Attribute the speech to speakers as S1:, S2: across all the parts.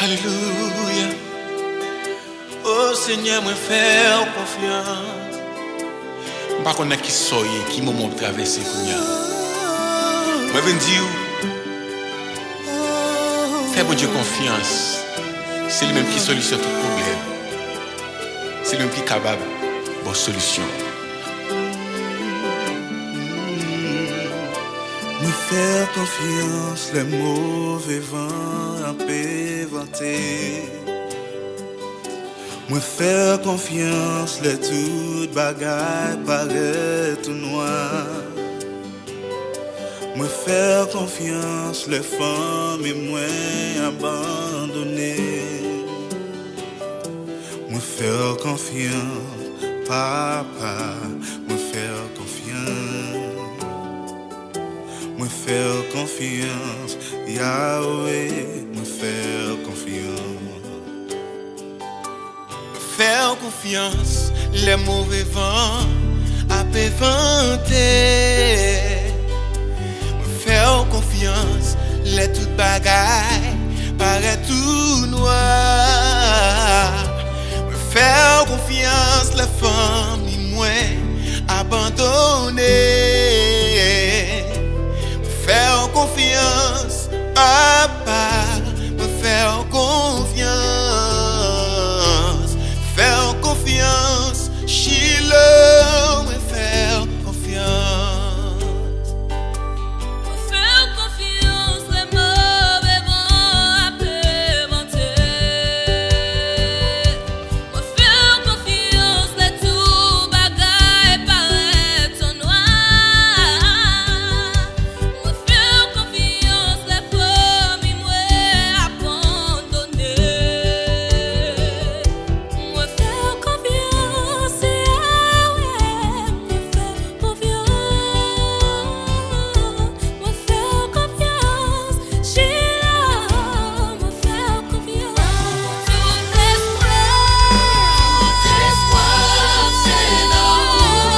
S1: Alléluia. Oh Seigneur, moi faire confiance. Pas qu'on a qui soyez, qui moment traverser kounya. Moi viens dire, fais bon Dieu confiance. C'est lui même qui solutionne tout problème. C'est lui même qui est capable de bonne solution.
S2: Me faire confiance, les mauvais vents à péventer. Me faire confiance, les toutes bagailles paraît tout noir. Me faire confiance, les femmes et moins abandonnées. Me faire confiance, papa, me faire confiance. Me faire confiance, Yahweh, me faire confiance.
S1: Faire confiance, les mauvais vents à péventer. Faire confiance, les toutes bagailles paraît tout noir. Faire confiance, les femmes et moins abandonnées. Faire confiance, papa, me faire confiance. Faire confiance, Shiloh, me faire confiance.
S3: Me faire confiance, les mauvais vents à péventer. Me faire confiance, les tout bagailles paraît tout noir. Me faire confiance, les familles moins abandonnées. Me faire confiance, Yahweh, me faire confiance. Me faire confiance, Shiloh, me faire confiance. Tout espoir, c'est l'oublier.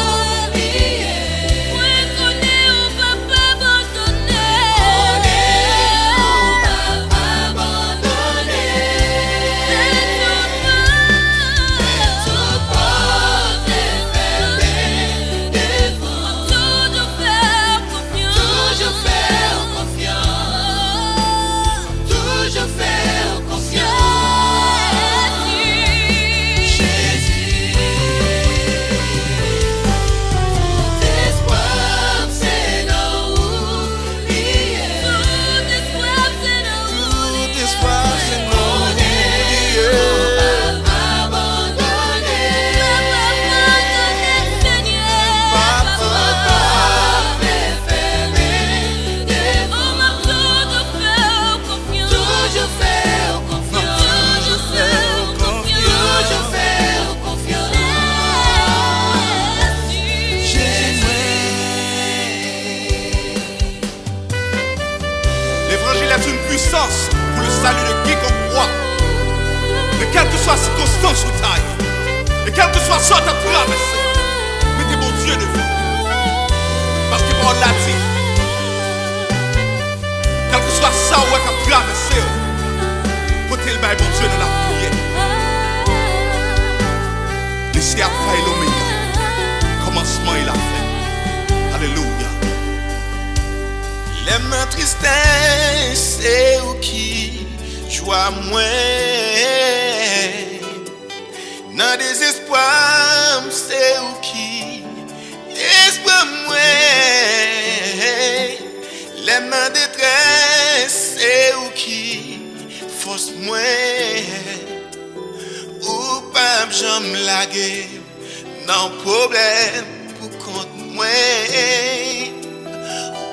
S3: Moi connais ou pas abandonner. Toute porte est fermée devant. Toujours faire confiance. Toujours faire confiance. Toujours faire confiance. Jésus. Tout espoir, c'est l'oublier. Tout espoir, c'est l'oublier.
S2: Tout espoir, c'est L'évangile est une puissance pour le salut de quiconque croit. Et quelle que soit la circonstance où tu ailles, et quelle que soit ce que tu as traversé, mettez bon Dieu devant. Parce que Paul l'a dit, quel que soit ça où tu as traversé, portez le bail bon Dieu dans la prière. Laissez Alpha et l'Oméga, commencement et la fin. Alléluia.
S1: Les mains tristesse, c'est où qui joie moins. Dans désespoir, c'est où qui espoir moins. Les mains détresse, c'est où qui force moins. Ou pas j'aime laguer, non problème pour compte moins.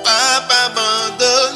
S1: Papa abandonne.